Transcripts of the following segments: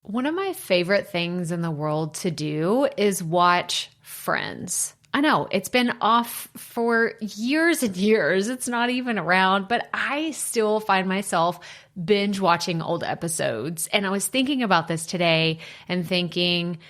One of my favorite things in the world to do is watch Friends. I know it's been off for years and years. It's not even around, but I still find myself binge watching old episodes. And I was thinking about this today and thinking,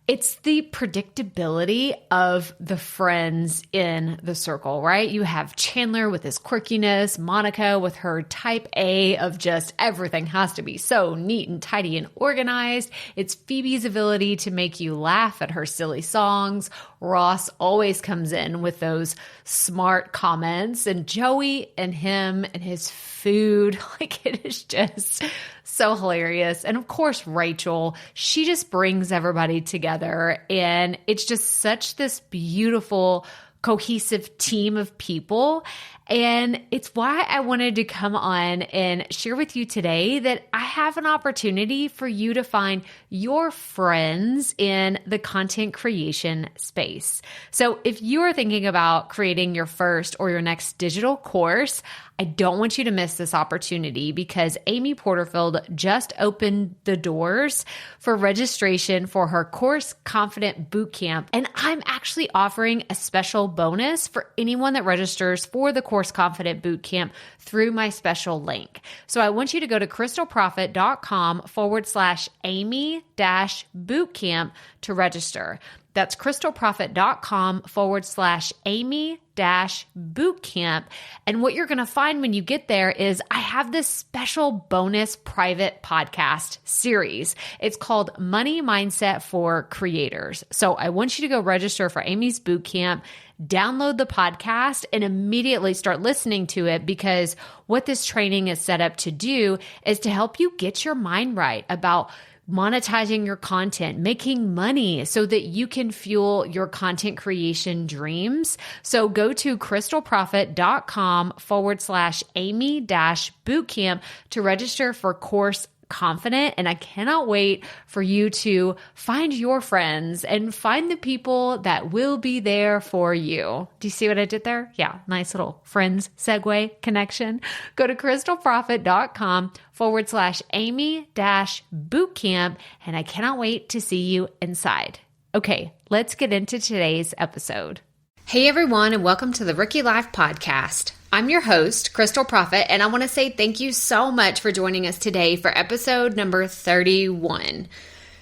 it's the predictability of the friends in the circle, right? You have Chandler with his quirkiness, Monica with her type A of just everything has to be so neat and tidy and organized. It's Phoebe's ability to make you laugh at her silly songs. Ross always comes in with those smart comments, and Joey and him and his food, like it is just so hilarious. And of course, Rachel, she just brings everybody together, and it's just such this beautiful, cohesive team of people. And it's why I wanted to come on and share with you today that I have an opportunity for you to find your friends in the content creation space. So if you are thinking about creating your first or your next digital course, I don't want you to miss this opportunity because Amy Porterfield just opened the doors for registration for her Course Confident Bootcamp. And I'm actually offering a special bonus for anyone that registers for the Course Confident Bootcamp through my special link. So I want you to go to crystalprofit.com/Amy-bootcamp to register. That's crystalprofit.com/Amy-bootcamp. And what you're going to find when you get there is I have this special bonus private podcast series. It's called Money Mindset for Creators. So I want you to go register for Amy's bootcamp, download the podcast, and immediately start listening to it, because what this training is set up to do is to help you get your mind right about monetizing your content, making money so that you can fuel your content creation dreams. So go to crystalprofit.com/Amy-bootcamp to register for Course Confident. And I cannot wait for you to find your friends and find the people that will be there for you. Do you see what I did there? Yeah, nice little friends segue connection. Go to crystalprofit.com/Amy-bootcamp. And I cannot wait to see you inside. Okay, let's get into today's episode. Hey everyone, and welcome to the Rookie Life Podcast. I'm your host, Crystal Profit, and I want to say thank you so much for joining us today for episode number 31.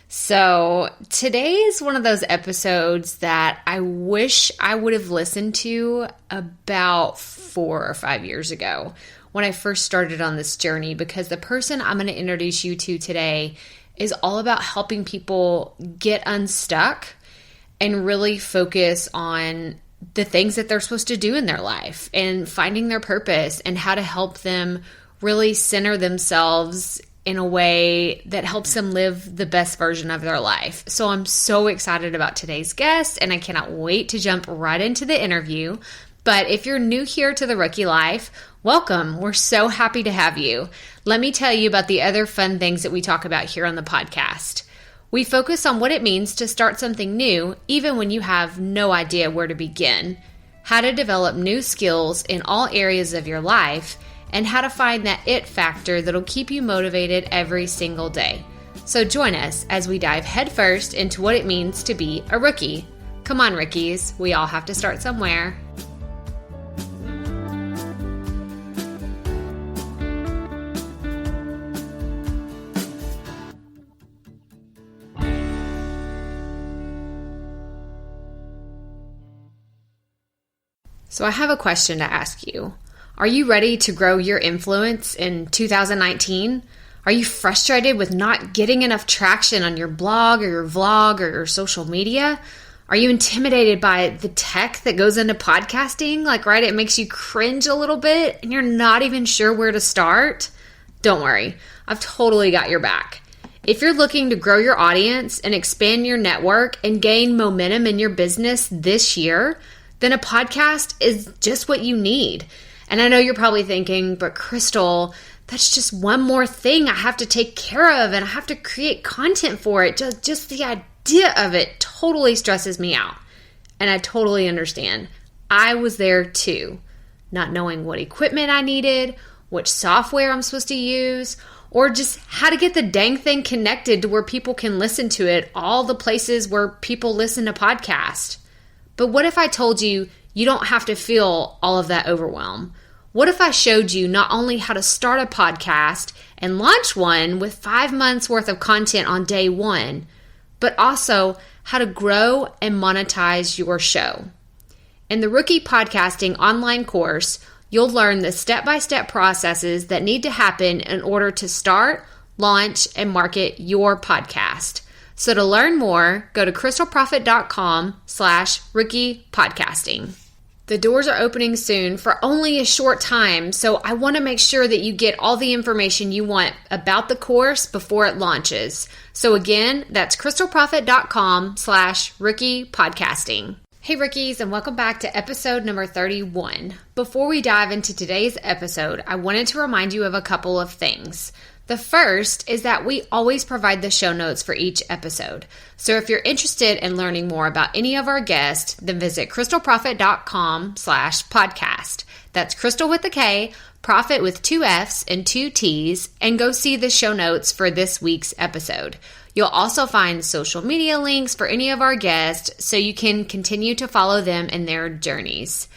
So today is one of those episodes that I wish I would have listened to about 4 or 5 years ago when I first started on this journey, because the person I'm going to introduce you to today is all about helping people get unstuck and really focus on the things that they're supposed to do in their life and finding their purpose and how to help them really center themselves in a way that helps them live the best version of their life. So I'm so excited about today's guest, and I cannot wait to jump right into the interview. But if you're new here to the Rookie Life, welcome. We're so happy to have you. Let me tell you about the other fun things that we talk about here on the podcast. We focus on what it means to start something new, even when you have no idea where to begin, how to develop new skills in all areas of your life, and how to find that it factor that'll keep you motivated every single day. So join us as we dive headfirst into what it means to be a rookie. Come on, rookies, we all have to start somewhere. So I have a question to ask you. Are you ready to grow your influence in 2019? Are you frustrated with not getting enough traction on your blog or your vlog or your social media? Are you intimidated by the tech that goes into podcasting? Right, it makes you cringe a little bit and you're not even sure where to start? Don't worry, I've totally got your back. If you're looking to grow your audience and expand your network and gain momentum in your business this year, then a podcast is just what you need. And I know you're probably thinking, but Crystal, that's just one more thing I have to take care of and I have to create content for it. Just the idea of it totally stresses me out. And I totally understand. I was there too, not knowing what equipment I needed, which software I'm supposed to use, or just how to get the dang thing connected to where people can listen to it, all the places where people listen to podcasts. But what if I told you you don't have to feel all of that overwhelm? What if I showed you not only how to start a podcast and launch one with 5 months worth of content on day one, but also how to grow and monetize your show? In the Rookie Podcasting online course, you'll learn the step-by-step processes that need to happen in order to start, launch, and market your podcast. So to learn more, go to crystalprofit.com/rookiepodcasting. The doors are opening soon for only a short time, so I want to make sure that you get all the information you want about the course before it launches. So again, that's crystalprofit.com/rookiepodcasting. Hey rookies, and welcome back to episode number 31. Before we dive into today's episode, I wanted to remind you of a couple of things. The first is that we always provide the show notes for each episode. So if you're interested in learning more about any of our guests, then visit crystalprofit.com/podcast. That's Crystal with a K, Profit with 2 F's and 2 T's, and go see the show notes for this week's episode. You'll also find social media links for any of our guests so you can continue to follow them in their journeys.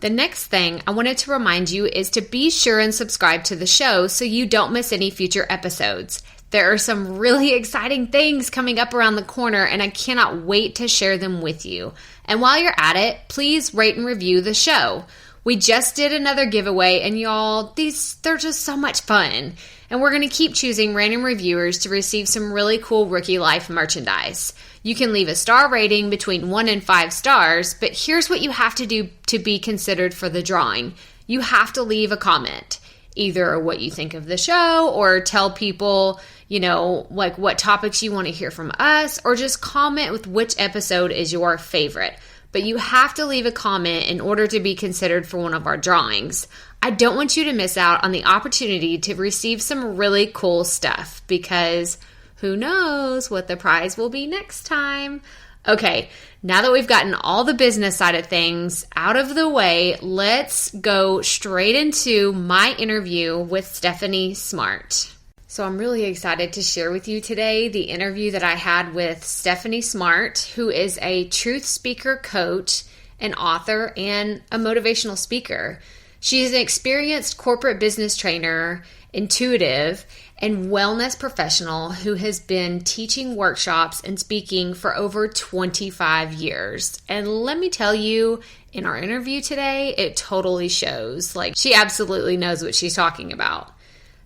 The next thing I wanted to remind you is to be sure and subscribe to the show so you don't miss any future episodes. There are some really exciting things coming up around the corner, and I cannot wait to share them with you. And while you're at it, please rate and review the show. We just did another giveaway, and y'all, they're just so much fun. And we're going to keep choosing random reviewers to receive some really cool Rookie Life merchandise. You can leave a star rating between 1 and 5 stars, but here's what you have to do to be considered for the drawing. You have to leave a comment, either what you think of the show or tell people, like what topics you want to hear from us, or just comment with which episode is your favorite. But you have to leave a comment in order to be considered for one of our drawings. I don't want you to miss out on the opportunity to receive some really cool stuff, because who knows what the prize will be next time. Okay, now that we've gotten all the business side of things out of the way, let's go straight into my interview with Stephanie Smart. So I'm really excited to share with you today the interview that I had with Stephanie Smart, who is a truth speaker coach, an author, and a motivational speaker. She is an experienced corporate business trainer, intuitive, and wellness professional who has been teaching workshops and speaking for over 25 years. And let me tell you, in our interview today, it totally shows. She absolutely knows what she's talking about.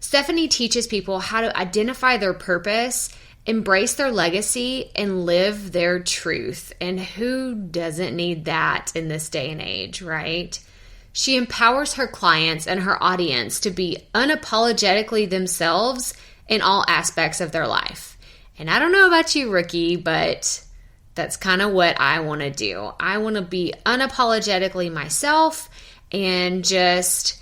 Stephanie teaches people how to identify their purpose, embrace their legacy, and live their truth. And who doesn't need that in this day and age, right? She empowers her clients and her audience to be unapologetically themselves in all aspects of their life. And I don't know about you, rookie, but that's kind of what I want to do. I want to be unapologetically myself and just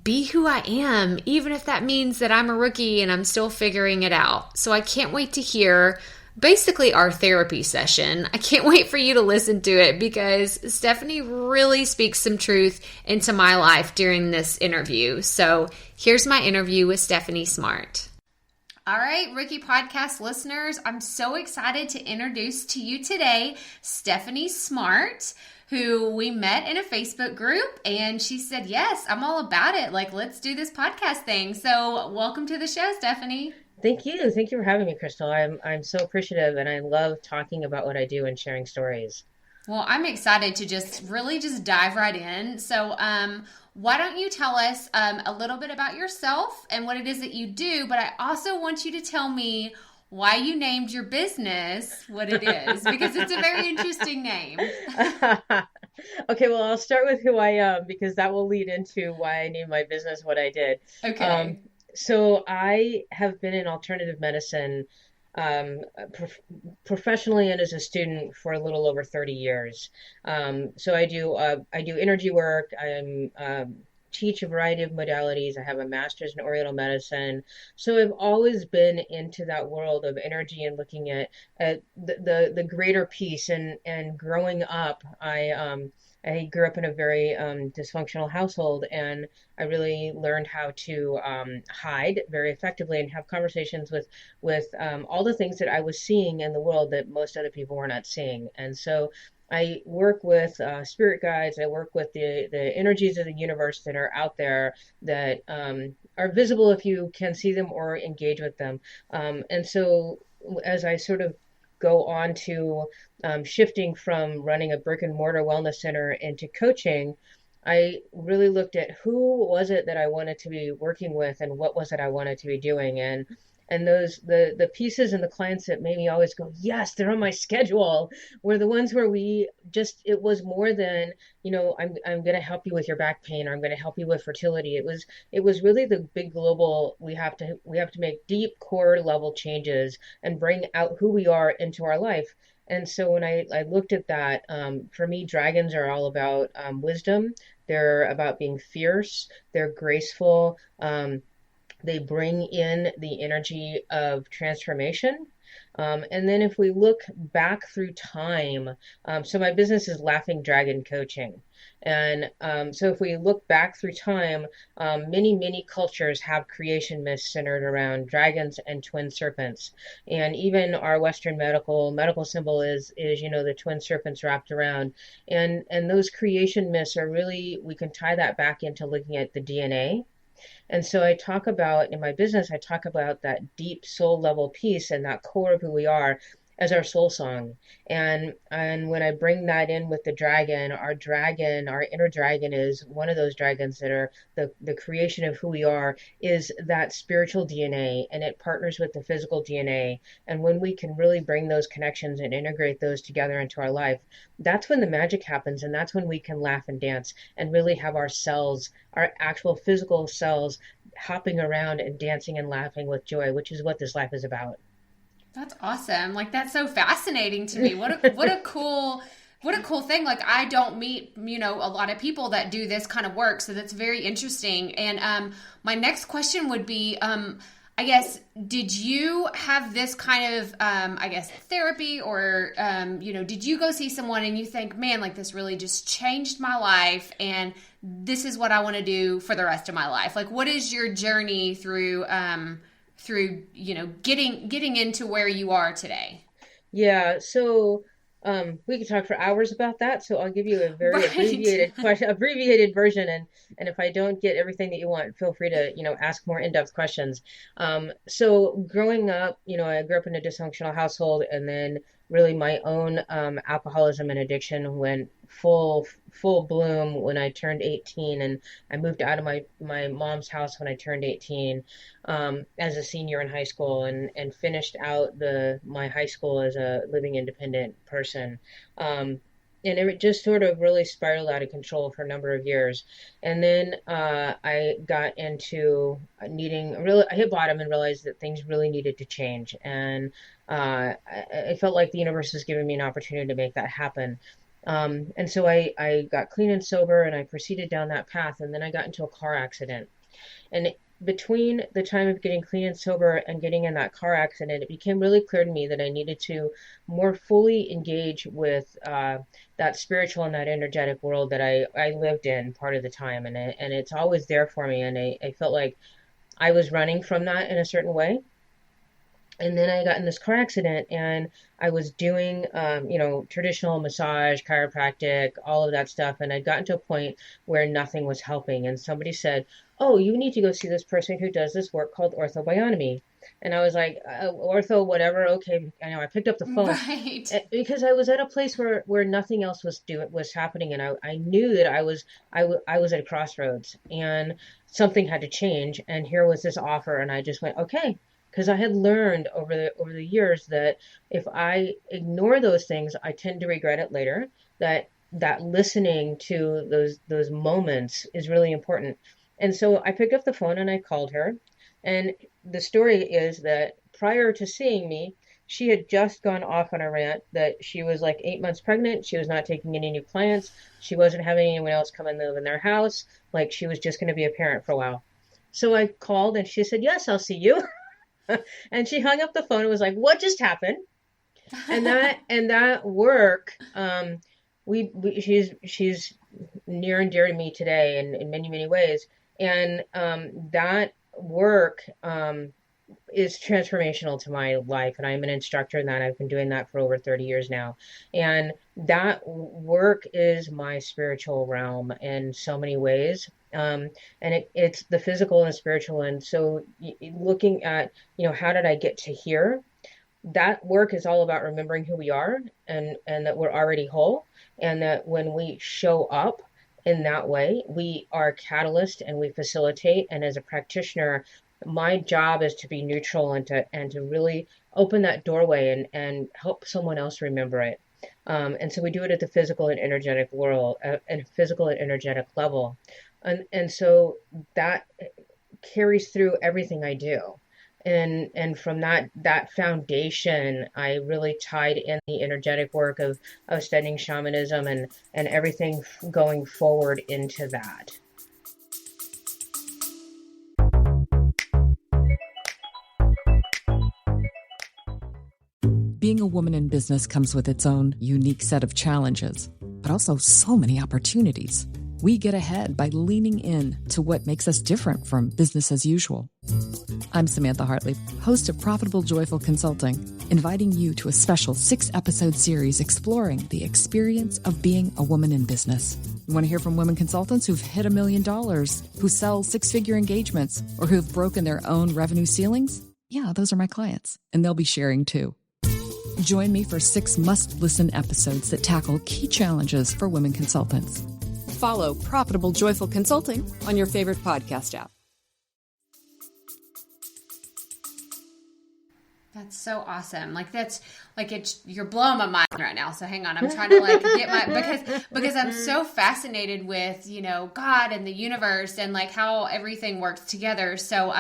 be who I am, even if that means that I'm a rookie and I'm still figuring it out. So I can't wait to hear basically our therapy session. I can't wait for you to listen to it, because Stephanie really speaks some truth into my life during this interview. So here's my interview with Stephanie Smart. All right, Rookie Podcast listeners, I'm so excited to introduce to you today Stephanie Smart, who we met in a Facebook group, and she said, yes, I'm all about it. Let's do this podcast thing. So welcome to the show, Stephanie. Thank you. Thank you for having me, Crystal. I'm so appreciative, and I love talking about what I do and sharing stories. Well, I'm excited to just dive right in. So why don't you tell us a little bit about yourself and what it is that you do, but I also want you to tell me why you named your business what it is, because it's a very interesting name. Okay, well, I'll start with who I am, because that will lead into why I named my business what I did. Okay. So I have been in alternative medicine professionally and as a student for a little over 30 years. So I do energy work. I'm teach a variety of modalities. I have a master's in Oriental medicine. So I've always been into that world of energy and looking at the greater piece. And growing up, I grew up in a very dysfunctional household, and I really learned how to hide very effectively and have conversations with all the things that I was seeing in the world that most other people were not seeing. And so I work with spirit guides. I work with the energies of the universe that are out there that are visible if you can see them or engage with them. And so as I sort of go on to shifting from running a brick and mortar wellness center into coaching, I really looked at who was it that I wanted to be working with and what was it I wanted to be doing. And those the pieces and the clients that made me always go, yes, they're on my schedule, were the ones where we just, it was more than, I'm going to help you with your back pain, or I'm going to help you with fertility. It was really the big global, we have to make deep core level changes and bring out who we are into our life. And so when I looked at that, for me, dragons are all about wisdom. They're about being fierce. They're graceful. They bring in the energy of transformation. And then if we look back through time, so my business is Laughing Dragon Coaching. And so if we look back through time, many cultures have creation myths centered around dragons and twin serpents. And even our Western medical symbol is the twin serpents wrapped around. And those creation myths are really, we can tie that back into looking at the DNA. And so I talk about, in my business, I talk about that deep soul level piece and that core of who we are as our soul song. And when I bring that in with the dragon, our inner dragon is one of those dragons that are the creation of who we are, is that spiritual DNA, and it partners with the physical DNA. And when we can really bring those connections and integrate those together into our life, that's when the magic happens. And that's when we can laugh and dance and really have our cells, our actual physical cells, hopping around and dancing and laughing with joy, which is what this life is about. That's awesome. Like, that's so fascinating to me. What a cool thing. Like, I don't meet, a lot of people that do this kind of work. So that's very interesting. And my next question would be, I guess, did you have this kind of, therapy, or, did you go see someone and you think, man, like, this really just changed my life, and this is what I want to do for the rest of my life? Like, what is your journey through getting into where you are today? Yeah, so we could talk for hours about that. So I'll give you a very abbreviated version, and if I don't get everything that you want, feel free to ask more in-depth questions. So growing up, I grew up in a dysfunctional household, and then really my own alcoholism and addiction went full bloom when I turned 18, and I moved out of my mom's house when I turned 18, as a senior in high school, and finished out my high school as a living independent person. And it just sort of really spiraled out of control for a number of years. And then I got into I hit bottom and realized that things really needed to change. And I felt like the universe was giving me an opportunity to make that happen. And so I got clean and sober, and I proceeded down that path. And then I got into a car accident. And between the time of getting clean and sober and getting in that car accident, it became really clear to me that I needed to more fully engage with that spiritual and that energetic world that I lived in part of the time. And it's always there for me. And I felt like I was running from that in a certain way. And then I got in this car accident, and I was doing, traditional massage, chiropractic, all of that stuff. And I'd gotten to a point where nothing was helping. And somebody said, oh, you need to go see this person who does this work called orthobiotomy. And I was like, ortho, whatever. Okay. I picked up the phone, Right. because I was at a place where nothing else was happening. And I knew that I was at a crossroads, and something had to change. And here was this offer. And I just went, okay. Because I had learned over the years that if I ignore those things, I tend to regret it later. That listening to those moments is really important. And so I picked up the phone and I called her. And the story is that prior to seeing me, she had just gone off on a rant that she was like 8 months pregnant. She was not taking any new clients. She wasn't having anyone else come and live in their house. Like she was just going to be a parent for a while. So I called and she said, yes, I'll see you. And she hung up the phone and was like, what just happened? And that work, she's near and dear to me today in many, many ways. And that work is transformational to my life. And I'm an instructor in that. I've been doing that for over 30 years now. And that work is my spiritual realm in so many ways. And it's the physical and the spiritual. And so looking at, how did I get to here? That work is all about remembering who we are and that we're already whole, and that when we show up in that way, we are a catalyst and we facilitate. And as a practitioner, my job is to be neutral and to really open that doorway and help someone else remember it. And so we do it at the physical and energetic world, and physical and energetic level. And so that carries through everything I do. And from that foundation, I really tied in the energetic work of studying shamanism and everything going forward into that. Being a woman in business comes with its own unique set of challenges, but also so many opportunities. We get ahead by leaning in to what makes us different from business as usual. I'm Samantha Hartley, host of Profitable Joyful Consulting, inviting you to a special 6-episode series exploring the experience of being a woman in business. You want to hear from women consultants who've hit $1 million, who sell 6-figure engagements, or who've broken their own revenue ceilings? Yeah, those are my clients, and they'll be sharing too. Join me for 6 must-listen episodes that tackle key challenges for women consultants. Follow Profitable Joyful Consulting on your favorite podcast app. That's so awesome. You're blowing my mind right now. So hang on. I'm trying to get because I'm so fascinated with, God and the universe and how everything works together. So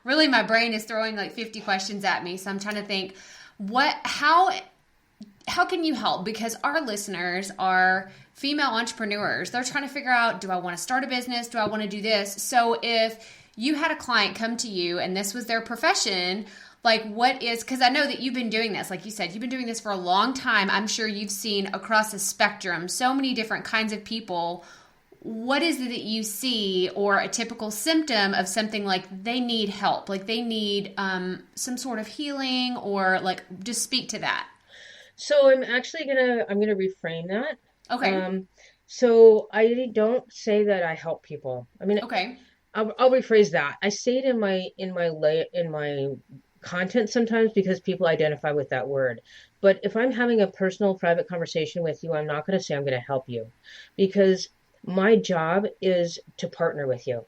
really my brain is throwing 50 questions at me. So I'm trying to think how can you help? Because our listeners are female entrepreneurs. They're trying to figure out, do I want to start a business? Do I want to do this? So if you had a client come to you and this was their profession, because I know that you've been doing this, like you said, you've been doing this for a long time. I'm sure you've seen across the spectrum so many different kinds of people. What is it that you see, or a typical symptom of something like they need help, like they need some sort of healing, or just speak to that? So I'm actually I'm gonna reframe that. Okay. So I don't say that I help people. I mean, okay. I'll rephrase that. I say it in my content sometimes because people identify with that word. But if I'm having a personal, private conversation with you, I'm not going to say I'm going to help you, because my job is to partner with you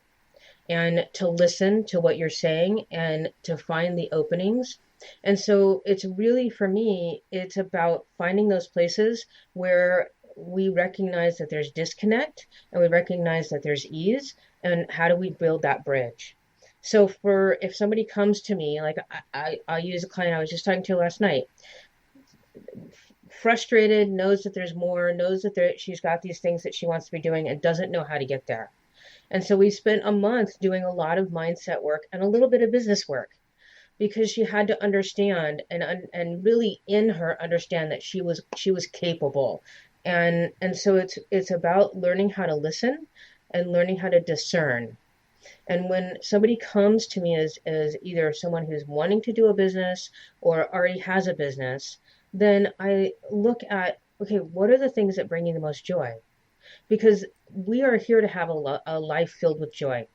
and to listen to what you're saying and to find the openings. And so it's really, for me, it's about finding those places where we recognize that there's disconnect and we recognize that there's ease, and how do we build that bridge? So if somebody comes to me, I'll use a client I was just talking to last night, frustrated, knows that there's more, knows that she's got these things that she wants to be doing and doesn't know how to get there. And so we spent a month doing a lot of mindset work and a little bit of business work, because she had to understand and really in her understand that she was capable. And so it's about learning how to listen and learning how to discern. And when somebody comes to me as either someone who's wanting to do a business or already has a business, then I look at, okay, what are the things that bring you the most joy? Because we are here to have a life filled with joy.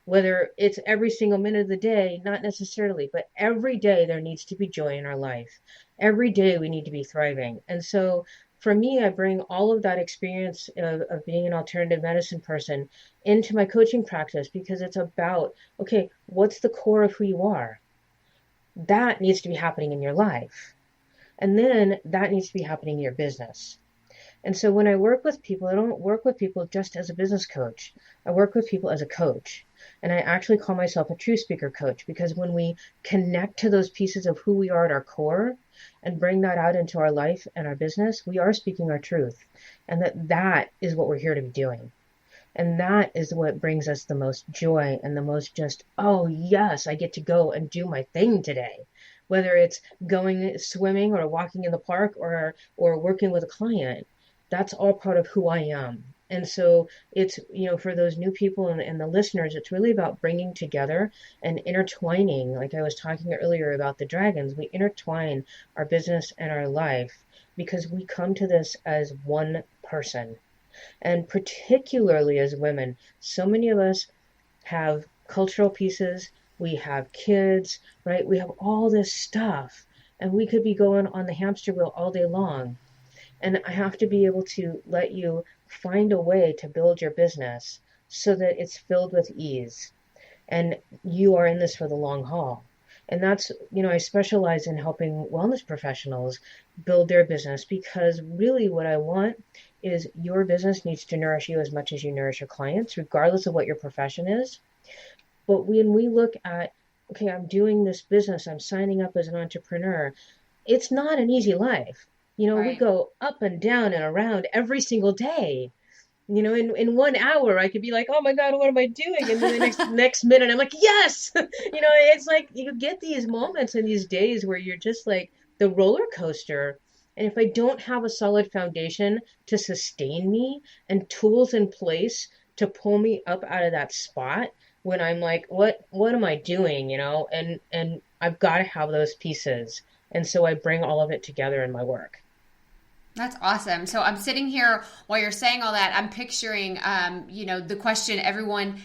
Whether it's every single minute of the day, not necessarily, but every day there needs to be joy in our life. Every day we need to be thriving. And so for me, I bring all of that experience of being an alternative medicine person into my coaching practice, because it's about, okay, what's the core of who you are? That needs to be happening in your life. And then that needs to be happening in your business. And so when I work with people, I don't work with people just as a business coach. I work with people as a coach. And I actually call myself a true speaker coach, because when we connect to those pieces of who we are at our core and bring that out into our life and our business, we are speaking our truth. And that is what we're here to be doing. And that is what brings us the most joy and the most just, oh yes, I get to go and do my thing today. Whether it's going swimming or walking in the park or working with a client, that's all part of who I am. And so it's, for those new people and the listeners, it's really about bringing together and intertwining. Like I was talking earlier about the dragons, we intertwine our business and our life because we come to this as one person. And particularly as women, so many of us have cultural pieces, we have kids, right? We have all this stuff, and we could be going on the hamster wheel all day long. And I have to be able to let you find a way to build your business so that it's filled with ease. And you are in this for the long haul. And that's, I specialize in helping wellness professionals build their business, because really what I want is your business needs to nourish you as much as you nourish your clients, regardless of what your profession is. But when we look at, okay, I'm doing this business, I'm signing up as an entrepreneur, it's not an easy life. Right. We go up and down and around every single day. In 1 hour, I could be like, oh my God, what am I doing? And then the next minute, I'm like, yes. It's like you get these moments and these days where you're just like the roller coaster. And if I don't have a solid foundation to sustain me and tools in place to pull me up out of that spot when I'm like, what am I doing? And I've got to have those pieces. And so I bring all of it together in my work. That's awesome. So I'm sitting here while you're saying all that, I'm picturing, the question everyone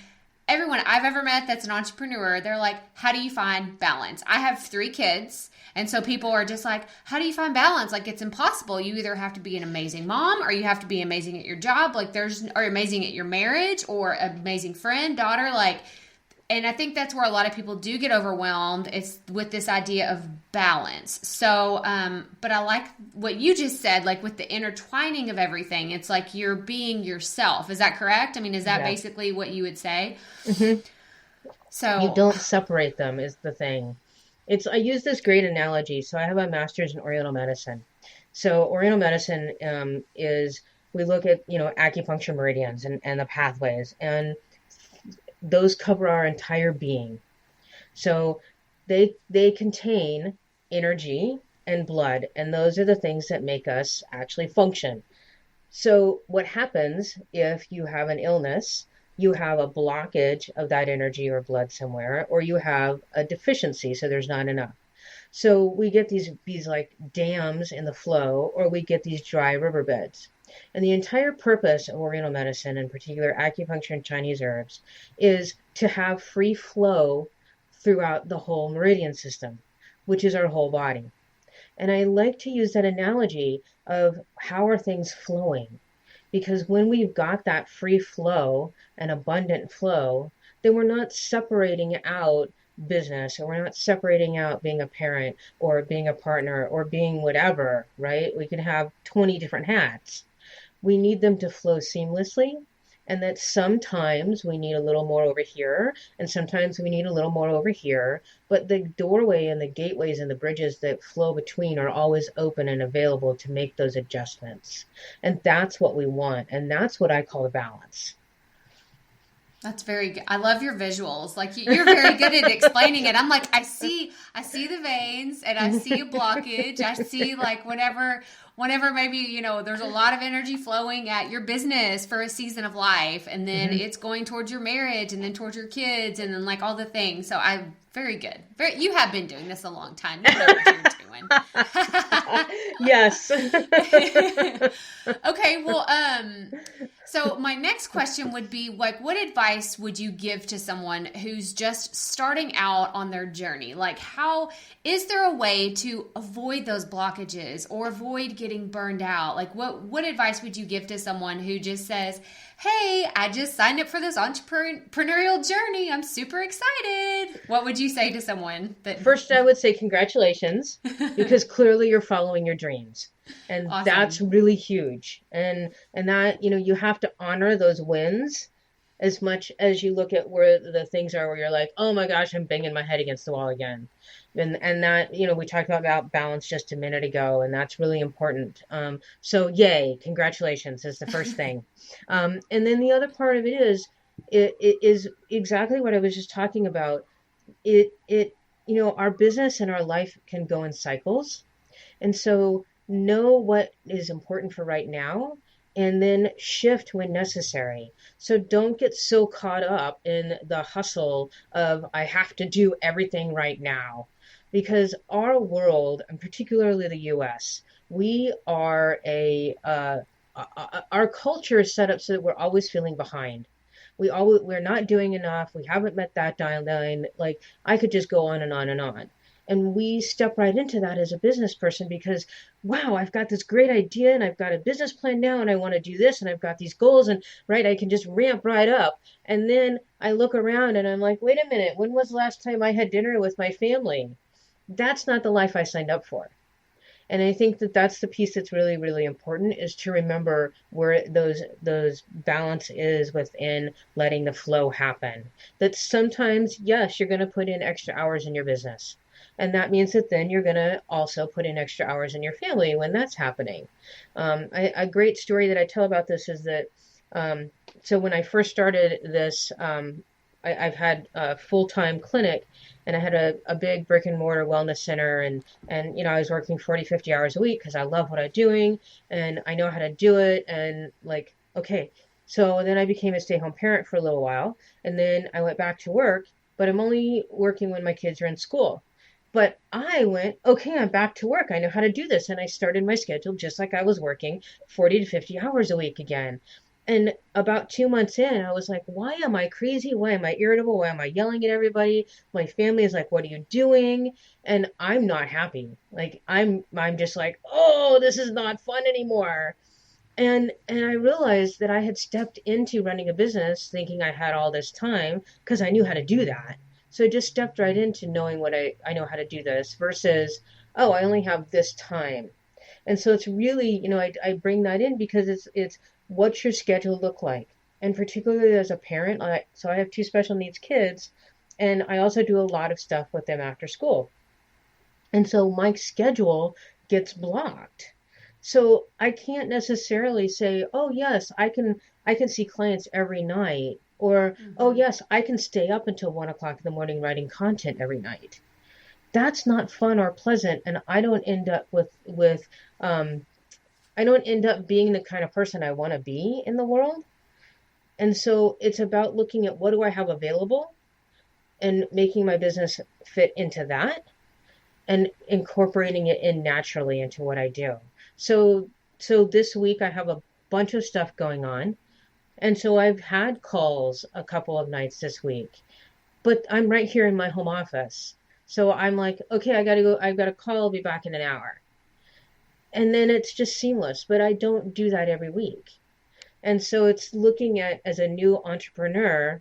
I've ever met that's an entrepreneur, they're like, how do you find balance? I have 3 kids. And so people are just like, how do you find balance? Like, it's impossible. You either have to be an amazing mom or you have to be amazing at your job. Like or amazing at your marriage or amazing friend, daughter, and I think that's where a lot of people do get overwhelmed. It's with this idea of balance. So, but I like what you just said, like with the intertwining of everything. It's like you're being yourself. Is that correct? I mean, is that basically what you would say? Mm-hmm. So you don't separate them is the thing. I use this great analogy. So I have a master's in Oriental medicine. So Oriental medicine is, we look at, acupuncture meridians and the pathways, and those cover our entire being. So they contain energy and blood, and those are the things that make us actually function. So what happens if you have an illness, you have a blockage of that energy or blood somewhere, or you have a deficiency, so there's not enough. So we get these like dams in the flow, or we get these dry riverbeds. And the entire purpose of Oriental medicine, in particular acupuncture and Chinese herbs, is to have free flow throughout the whole meridian system, which is our whole body. And I like to use that analogy of how are things flowing? Because when we've got that free flow and abundant flow, then we're not separating out business, or we're not separating out being a parent or being a partner or being whatever, right? We can have 20 different hats. We need them to flow seamlessly, and that sometimes we need a little more over here, and sometimes we need a little more over here, but the doorway and the gateways and the bridges that flow between are always open and available to make those adjustments. And that's what we want, and that's what I call the balance. That's very good. I love your visuals. Like you're very good at explaining it. I'm like, I see the veins and I see a blockage. I see like whenever maybe, there's a lot of energy flowing at your business for a season of life, and then it's going towards your marriage and then towards your kids and then like all the things. So I'm very good. You have been doing this a long time. You know what you're doing. Yes. Okay. Well, so my next question would be like, what advice would you give to someone who's just starting out on their journey? Like, how is there a way to avoid those blockages or avoid getting burned out? Like, what advice would you give to someone who just says, hey, I just signed up for this entrepreneurial journey. I'm super excited. What would you say to someone that... First, I would say congratulations, because clearly you're following your dreams. And That's really huge. And that, you have to honor those wins as much as you look at where the things are where you're like, oh my gosh, I'm banging my head against the wall again. And that, we talked about balance just a minute ago, and that's really important. So yay, congratulations is the first thing. And then the other part of it is exactly what I was just talking about. Our business and our life can go in cycles. And so know what is important for right now and then shift when necessary. So don't get so caught up in the hustle of I have to do everything right now. Because our world, and particularly the US, our culture is set up so that we're always feeling behind. We're not doing enough. We haven't met that deadline. Like I could just go on and on and on. And we step right into that as a business person because, wow, I've got this great idea and I've got a business plan now and I want to do this and I've got these goals and right, I can just ramp right up. And then I look around and I'm like, wait a minute, when was the last time I had dinner with my family? That's not the life I signed up for. And I think that that's the piece that's really, really important is to remember where those balance is within letting the flow happen. That sometimes, yes, you're going to put in extra hours in your business. And that means that then you're going to also put in extra hours in your family when that's happening. A great story that I tell about this is that, so when I first started this, I've had a full-time clinic and I had a big brick and mortar wellness center and I was working 40, 50 hours a week because I love what I'm doing and I know how to do it. And like, okay, so then I became a stay-home parent for a little while and then I went back to work, but I'm only working when my kids are in school. But I went, okay, I'm back to work. I know how to do this. And I started my schedule just like I was working 40 to 50 hours a week again. And about 2 months in, I was like, why am I crazy? Why am I irritable? Why am I yelling at everybody? My family is like, what are you doing? And I'm not happy. Like I'm just like, oh, this is not fun anymore. And I realized that I had stepped into running a business thinking I had all this time because I knew how to do that. So I just stepped right into knowing what I know how to do this versus, oh, I only have this time. And so it's really, I bring that in because it's what's your schedule look like? And particularly as a parent, so I have two special needs kids, and I also do a lot of stuff with them after school. And so my schedule gets blocked. So I can't necessarily say, oh yes, I can see clients every night, or oh yes, I can stay up until 1 o'clock in the morning writing content every night. That's not fun or pleasant, and I don't end up I don't end up being the kind of person I want to be in the world. And so it's about looking at what do I have available and making my business fit into that and incorporating it in naturally into what I do. So this week I have a bunch of stuff going on. And so I've had calls a couple of nights this week, but I'm right here in my home office. So I'm like, okay, I got to go. I've got a call. I'll be back in an hour. And then it's just seamless, but I don't do that every week. And so it's looking at, as a new entrepreneur,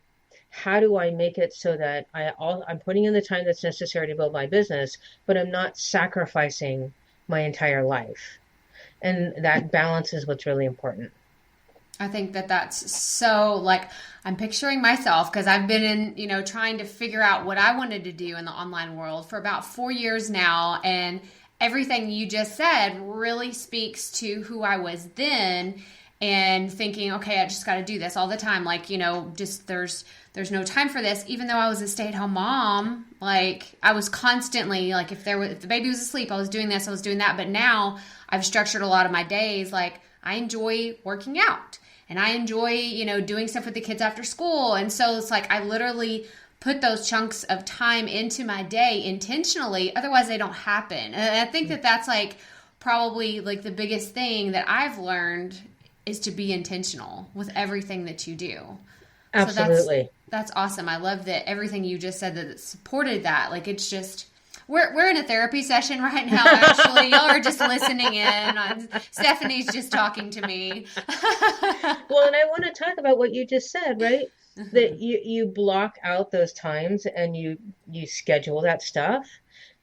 how do I make it so that I'm putting in the time that's necessary to build my business, but I'm not sacrificing my entire life. And that balance is what's really important. I think that's so, like, I'm picturing myself because I've been in, trying to figure out what I wanted to do in the online world for about 4 years now. And everything you just said really speaks to who I was then and thinking, okay, I just got to do this all the time. Like, just there's no time for this. Even though I was a stay-at-home mom, like I was constantly like, if the baby was asleep, I was doing this, I was doing that. But now I've structured a lot of my days. Like I enjoy working out and I enjoy, doing stuff with the kids after school. And so it's like, I literally put those chunks of time into my day intentionally. Otherwise they don't happen. And I think that's like probably like the biggest thing that I've learned is to be intentional with everything that you do. Absolutely. So that's awesome. I love that everything you just said that supported that. Like it's just, we're in a therapy session right now. Actually, y'all are just listening in. Stephanie's just talking to me. Well, and I want to talk about what you just said, right? That you block out those times and you schedule that stuff.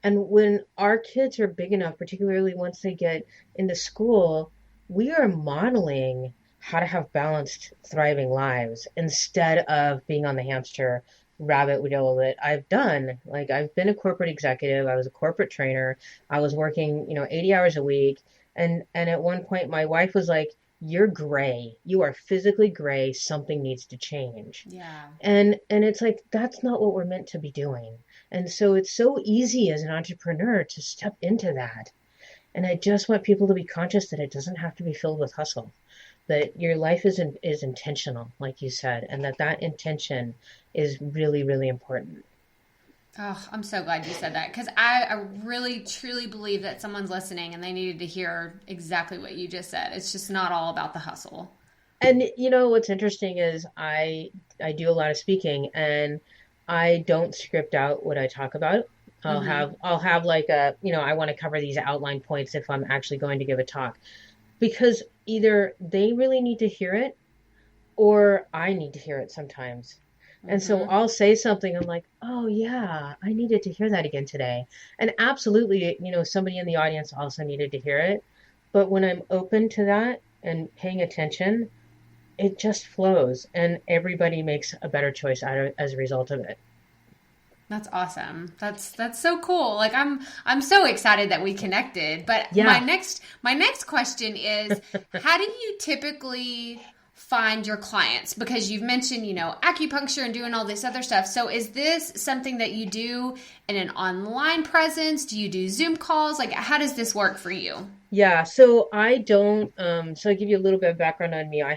And when our kids are big enough, particularly once they get into school, we are modeling how to have balanced, thriving lives instead of being on the hamster rabbit wheel that I've done. Like I've been a corporate executive, I was a corporate trainer, I was working, 80 hours a week. And at one point my wife was like, "You're gray. You are physically gray. Something needs to change." Yeah. And it's like that's not what we're meant to be doing. And so it's so easy as an entrepreneur to step into that. And I just want people to be conscious that it doesn't have to be filled with hustle, that your life is intentional, like you said, and that intention is really, really important. Oh, I'm so glad you said that, because I really, truly believe that someone's listening and they needed to hear exactly what you just said. It's just not all about the hustle. And what's interesting is I do a lot of speaking, and I don't script out what I talk about. I'll have like I want to cover these outline points if I'm actually going to give a talk, because either they really need to hear it or I need to hear it sometimes. And so I'll say something, I'm like, "Oh yeah, I needed to hear that again today." And absolutely, somebody in the audience also needed to hear it. But when I'm open to that and paying attention, it just flows and everybody makes a better choice as a result of it. That's awesome. That's so cool. Like I'm so excited that we connected. But Yeah. my next question is, how do you typically find your clients? Because you've mentioned, acupuncture and doing all this other stuff. So is this something that you do in an online presence? Do you do Zoom calls? Like, how does this work for you? Yeah, so I don't so I'll give you a little bit of background on me. I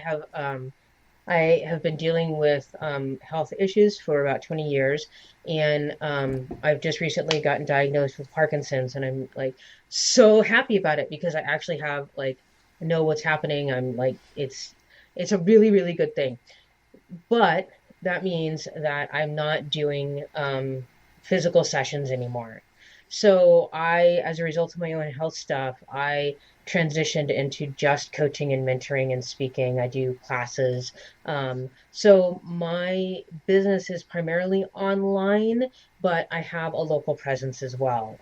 have been dealing with health issues for about 20 years, and I've just recently gotten diagnosed with Parkinson's, and I'm like so happy about it because I actually have like know what's happening. I'm like it's a really, really good thing. But that means that I'm not doing physical sessions anymore. So as a result of my own health stuff, I transitioned into just coaching and mentoring and speaking. I do classes. So my business is primarily online, but I have a local presence as well.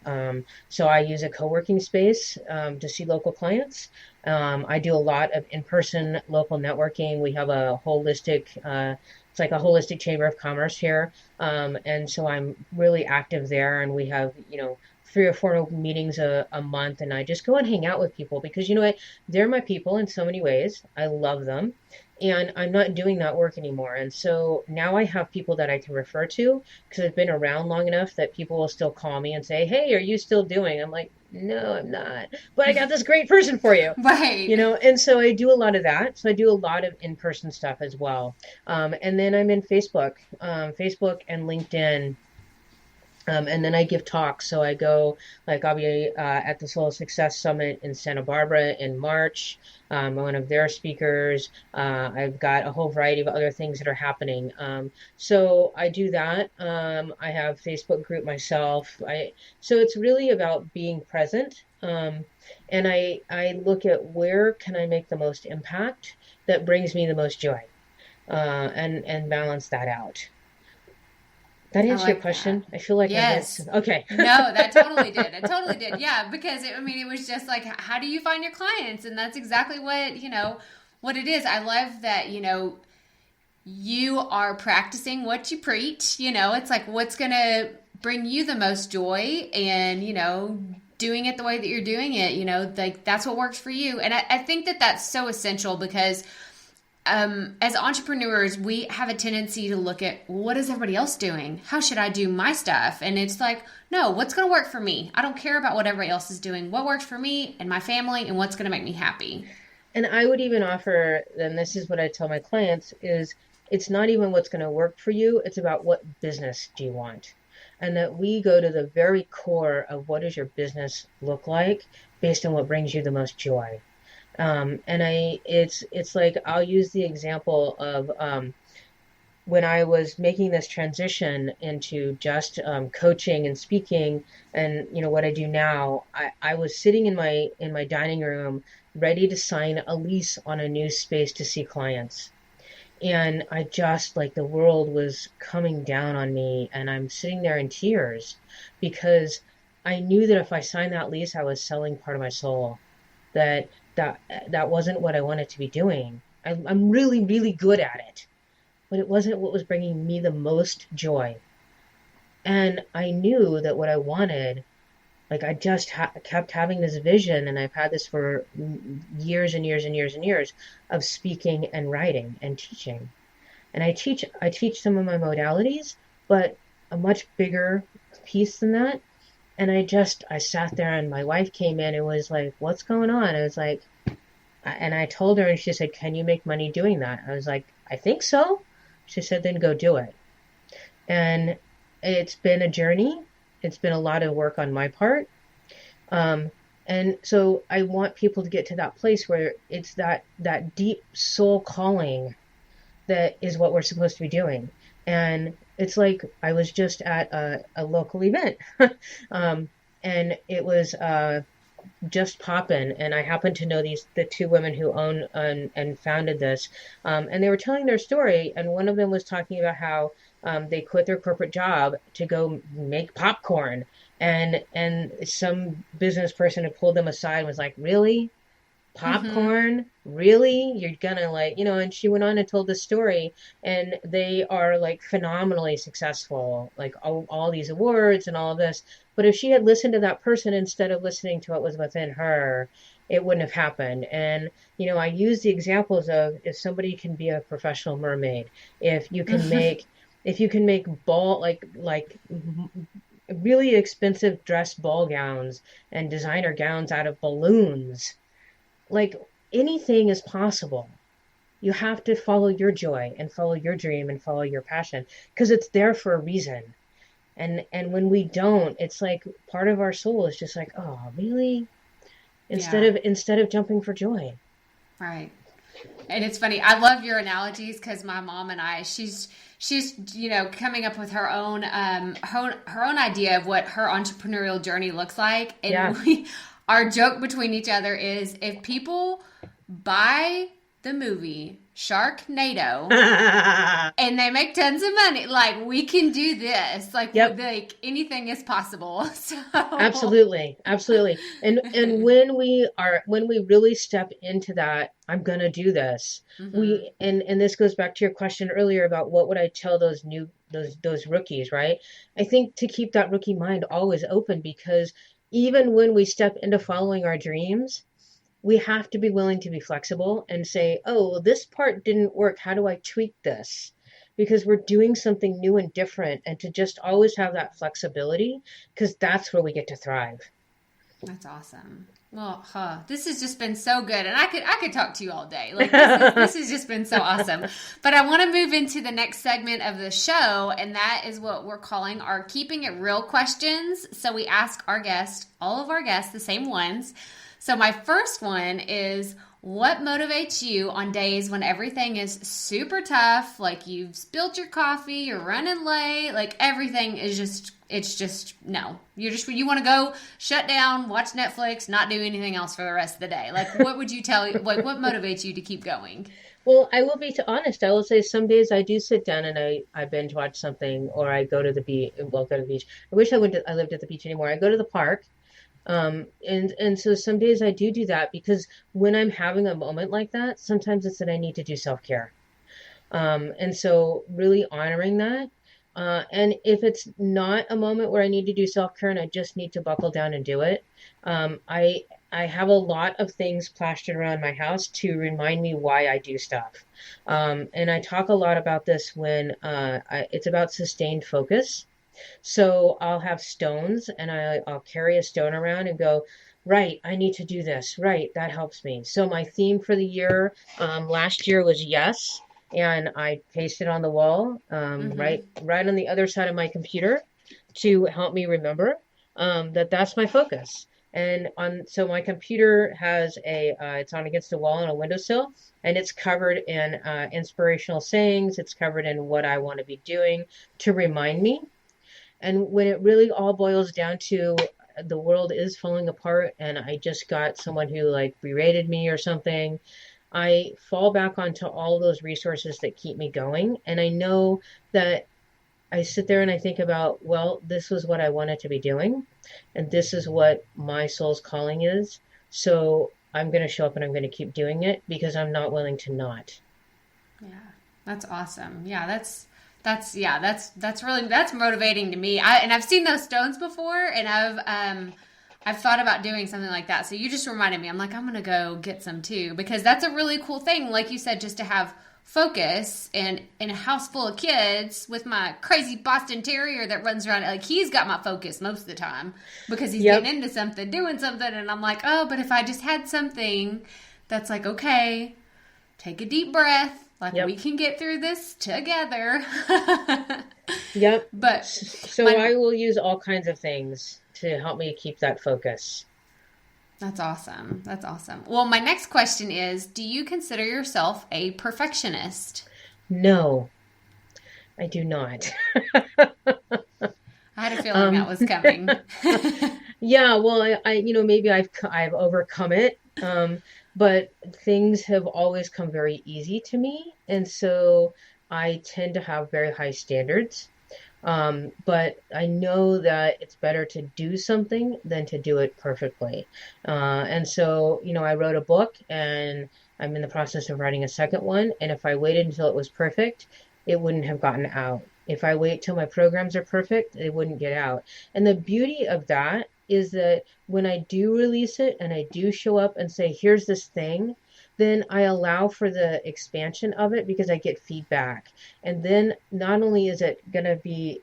So I use a co-working space to see local clients. I do a lot of in-person local networking. We have it's like a holistic chamber of commerce here. And so I'm really active there, and we have, 3 or 4 meetings a month, and I just go and hang out with people because you know what? They're my people in so many ways. I love them. And I'm not doing that work anymore. And so now I have people that I can refer to because I've been around long enough that people will still call me and say, "Hey, are you still doing?" I'm like, "No, I'm not. But I got this great person for you." Right. And so I do a lot of that. So I do a lot of in-person stuff as well. And then I'm in Facebook and LinkedIn. And then I give talks. So I go, like, I'll be at the Soul Success Summit in Santa Barbara in March. I'm one of their speakers. I've got a whole variety of other things that are happening. So I do that. I have Facebook group myself. So it's really about being present. And I look at where can I make the most impact that brings me the most joy, and balance that out. That answer your question? That. I feel like yes. Okay. No, that totally did. It totally did. Yeah, because it was just like, how do you find your clients? And that's exactly what it is. I love that, you are practicing what you preach. It's like what's going to bring you the most joy, and, doing it the way that you're doing it, like that's what works for you. And I think that that's so essential because as entrepreneurs, we have a tendency to look at, what is everybody else doing? How should I do my stuff? And it's like, no, what's going to work for me? I don't care about what everybody else is doing. What works for me and my family, and what's going to make me happy? And I would even offer, and this is what I tell my clients, is it's not even what's going to work for you. It's about what business do you want? And that we go to the very core of what does your business look like based on what brings you the most joy. It's like, I'll use the example of when I was making this transition into just coaching and speaking, and what I do now. I was sitting in my dining room, ready to sign a lease on a new space to see clients, and I just like the world was coming down on me, and I'm sitting there in tears because I knew that if I signed that lease, I was selling part of my soul. That wasn't what I wanted to be doing. I'm really, really good at it, but it wasn't what was bringing me the most joy. And I knew that what I wanted, like I just kept having this vision, and I've had this for years and years and years and years of speaking and writing and teaching. And I teach some of my modalities, but a much bigger piece than that. And I sat there, and my wife came in and was like, "What's going on?" I was like, and I told her, and she said, "Can you make money doing that?" I was like, "I think so." She said, "Then go do it." And it's been a journey. It's been a lot of work on my part. And so I want people to get to that place where it's that deep soul calling that is what we're supposed to be doing. And it's like I was just at a local event, and it was just poppin', and I happen to know the two women who own and founded this, and they were telling their story, and one of them was talking about how they quit their corporate job to go make popcorn, and some business person had pulled them aside and was like, "Really? Popcorn? Really? You're gonna like, you know?" And she went on and told the story, and they are like phenomenally successful, like all these awards and all of this. But if she had listened to that person instead of listening to what was within her, it wouldn't have happened. And, I use the examples of if somebody can be a professional mermaid, if you can make, if you can make like really expensive dress ball gowns and designer gowns out of balloons, like anything is possible. You have to follow your joy and follow your dream and follow your passion because it's there for a reason. And when we don't, it's like part of our soul is just like, "Oh, really?" Instead of jumping for joy. Right. And it's funny. I love your analogies because my mom and I, she's coming up with her own idea of what her entrepreneurial journey looks like. And our joke between each other is if people buy the movie Sharknado and they make tons of money, like we can do this, like anything is possible. So absolutely. And when we really step into that, I'm gonna do this. And this goes back to your question earlier about what would I tell those rookies, right? I think to keep that rookie mind always open, because even when we step into following our dreams, we have to be willing to be flexible and say, "Oh, this part didn't work. How do I tweak this?" Because we're doing something new and different, and to just always have that flexibility, because that's where we get to thrive. That's awesome. Well, this has just been so good, and I could talk to you all day. Like this has just been so awesome. But I want to move into the next segment of the show, and that is what we're calling our Keeping It Real questions. So we ask all of our guests, the same ones. So my first one is, what motivates you on days when everything is super tough? Like you've spilled your coffee, you're running late, like everything is no. You want to go shut down, watch Netflix, not do anything else for the rest of the day. Like what would you tell, like what motivates you to keep going? Well, I will be honest. I will say some days I do sit down and I binge watch something, or I go to the beach. Well, go to the beach. I wish I lived at the beach anymore. I go to the park. And so some days I do that, because when I'm having a moment like that, sometimes it's that I need to do self-care. And so really honoring that. And if it's not a moment where I need to do self-care and I just need to buckle down and do it, I have a lot of things plastered around my house to remind me why I do stuff. And I talk a lot about this when it's about sustained focus. So I'll have stones, and I'll carry a stone around and go, "Right, I need to do this. Right, that helps me." So my theme for the year last year was yes, and I pasted on the wall right on the other side of my computer to help me remember that's my focus. And so my computer has it's on against the wall on a windowsill, and it's covered in inspirational sayings. It's covered in what I want to be doing to remind me. And when it really all boils down to the world is falling apart and I just got someone who like berated me or something, I fall back onto all those resources that keep me going. And I know that I sit there and I think about, well, this was what I wanted to be doing, and this is what my soul's calling is. So I'm going to show up and I'm going to keep doing it because I'm not willing to not. Yeah, that's awesome. Yeah, that's really, that's motivating to me. I've seen those stones before, and I've thought about doing something like that. So you just reminded me. I'm like, I'm gonna go get some too, because that's a really cool thing. Like you said, just to have focus, and in a house full of kids with my crazy Boston Terrier that runs around, like he's got my focus most of the time because he's getting into something, doing something, and I'm like, oh, but if I just had something that's like, okay, take a deep breath. Like, we can get through this together. Yep. But so I will use all kinds of things to help me keep that focus. That's awesome. That's awesome. Well, my next question is, do you consider yourself a perfectionist? No, I do not. I had a feeling that was coming. Yeah, well, I maybe I've overcome it. But things have always come very easy to me. And so I tend to have very high standards. But I know that it's better to do something than to do it perfectly. And so, I wrote a book and I'm in the process of writing a second one. And if I waited until it was perfect, it wouldn't have gotten out. If I wait till my programs are perfect, it wouldn't get out. And the beauty of that is that when I do release it and I do show up and say, here's this thing, then I allow for the expansion of it because I get feedback. And then not only is it going to be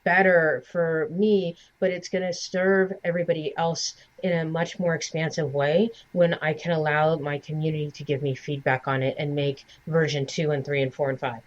better for me, but it's going to serve everybody else in a much more expansive way when I can allow my community to give me feedback on it and make version 2 and 3 and 4 and 5.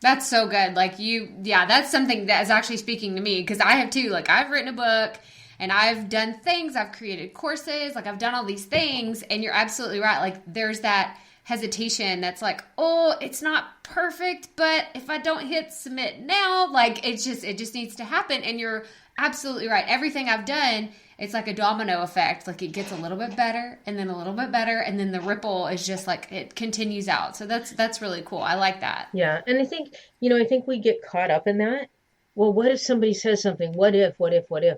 That's so good. Like that's something that is actually speaking to me, because I have too. Like, I've written a book and I've done things, I've created courses, like I've done all these things, and you're absolutely right. Like, there's that hesitation that's like, oh, it's not perfect, but if I don't hit submit now, like it just needs to happen. And you're absolutely right. Everything I've done, it's like a domino effect. Like, it gets a little bit better and then a little bit better, and then the ripple is just like, it continues out. So that's really cool. I like that. Yeah. And I think we get caught up in that. Well, what if somebody says something? What if,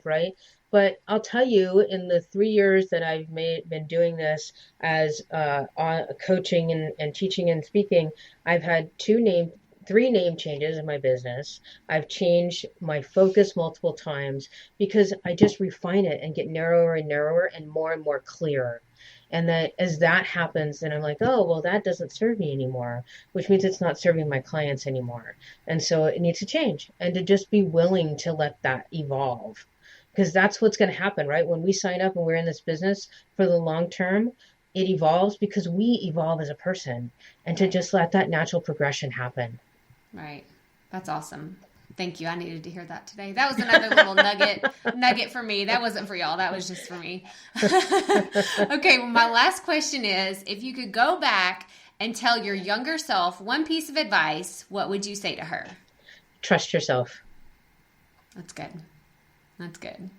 right? But I'll tell you, in the 3 years that I've been doing this as coaching and teaching and speaking, I've had 3 name changes in my business. I've changed my focus multiple times because I just refine it and get narrower and narrower and more clear. And that as that happens, then I'm like, oh, well, that doesn't serve me anymore, which means it's not serving my clients anymore. And so it needs to change, and to just be willing to let that evolve. Because that's what's going to happen, right? When we sign up and we're in this business for the long term, it evolves because we evolve as a person, and to just let that natural progression happen. Right. That's awesome. Thank you. I needed to hear that today. That was another little nugget for me. That wasn't for y'all. That was just for me. Okay. Well, my last question is, if you could go back and tell your younger self one piece of advice, what would you say to her? Trust yourself. That's good. That's good.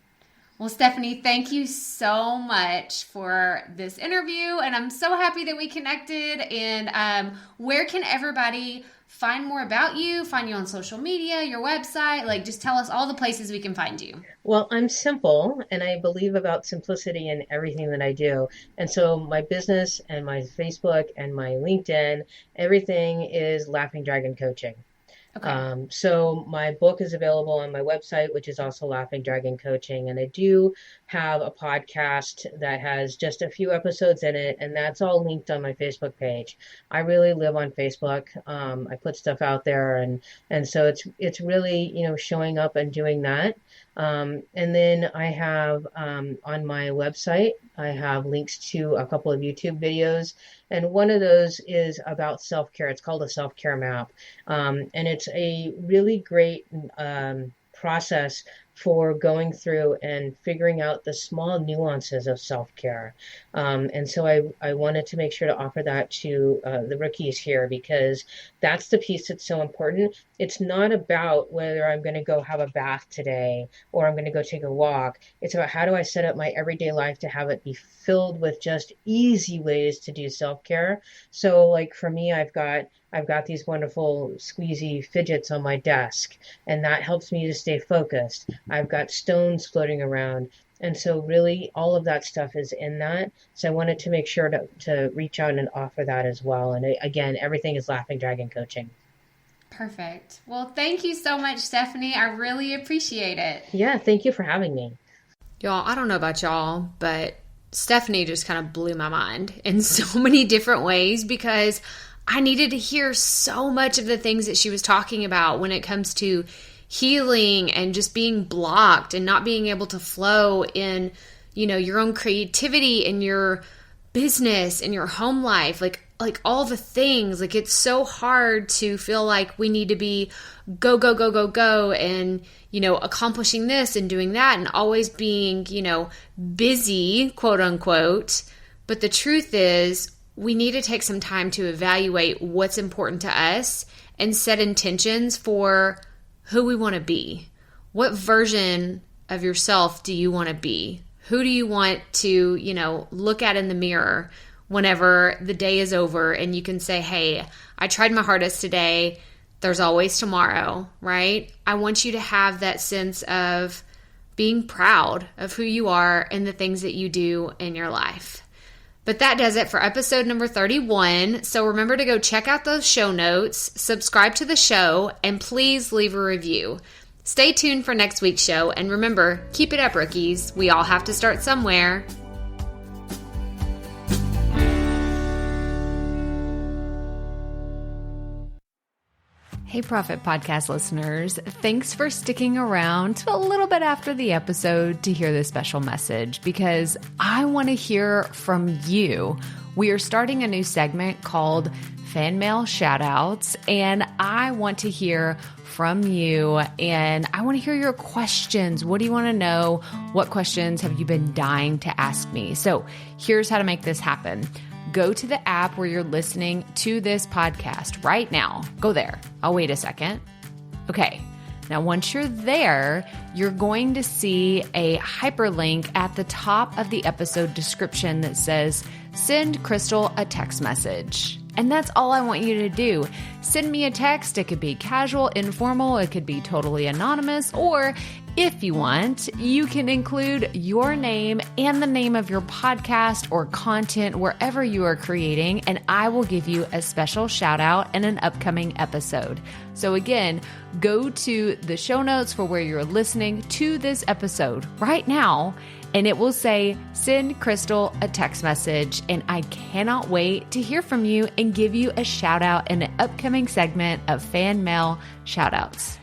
Well, Stephanie, thank you so much for this interview. And I'm so happy that we connected. And where can everybody find more about you, find you on social media, your website? Like, just tell us all the places we can find you. Well, I'm simple, and I believe about simplicity in everything that I do. And so my business and my Facebook and my LinkedIn, everything is Laughing Dragon Coaching. Okay. So my book is available on my website, which is also Laughing Dragon Coaching. And I do have a podcast that has just a few episodes in it, and that's all linked on my Facebook page. I really live on Facebook. I put stuff out there, and so it's really, showing up and doing that. And then I have on my website, I have links to a couple of YouTube videos. And one of those is about self-care. It's called a self-care map. And it's a really great process for going through and figuring out the small nuances of self-care. And so I wanted to make sure to offer that to the rookies here, because that's the piece that's so important. It's not about whether I'm going to go have a bath today or I'm going to go take a walk. It's about how do I set up my everyday life to have it be filled with just easy ways to do self-care. So like for me, I've got these wonderful squeezy fidgets on my desk, and that helps me to stay focused. I've got stones floating around. And so really all of that stuff is in that. So I wanted to make sure to reach out and offer that as well. And again, everything is Laughing Dragon Coaching. Perfect. Well, thank you so much, Stephanie. I really appreciate it. Yeah, thank you for having me. Y'all, I don't know about y'all, but Stephanie just kind of blew my mind in so many different ways, because I needed to hear so much of the things that she was talking about when it comes to healing and just being blocked and not being able to flow in, your own creativity and your business and your home life, like all the things. Like, it's so hard to feel like we need to be go, go, go, go, go, and, accomplishing this and doing that and always being, busy, quote unquote. But the truth is, we need to take some time to evaluate what's important to us and set intentions for who we want to be. What version of yourself do you want to be? Who do you want to, look at in the mirror whenever the day is over and you can say, hey, I tried my hardest today. There's always tomorrow, right? I want you to have that sense of being proud of who you are and the things that you do in your life. But that does it for episode number 31. So remember to go check out those show notes, subscribe to the show, and please leave a review. Stay tuned for next week's show. And remember, keep it up, rookies. We all have to start somewhere. Hey, Profit Podcast listeners. Thanks for sticking around to a little bit after the episode to hear this special message, because I want to hear from you. We are starting a new segment called Fan Mail Shoutouts, and I want to hear from you, and I want to hear your questions. What do you want to know? What questions have you been dying to ask me? So here's how to make this happen. Go to the app where you're listening to this podcast right now. Go there. I'll wait a second. Okay. Now, once you're there, you're going to see a hyperlink at the top of the episode description that says, send Crystal a text message. And that's all I want you to do. Send me a text. It could be casual, informal. It could be totally anonymous. Or if you want, you can include your name and the name of your podcast or content wherever you are creating, and I will give you a special shout out in an upcoming episode. So again, go to the show notes for where you're listening to this episode right now, and it will say, send Crystal a text message. And I cannot wait to hear from you and give you a shout out in an upcoming segment of Fan Mail Shoutouts.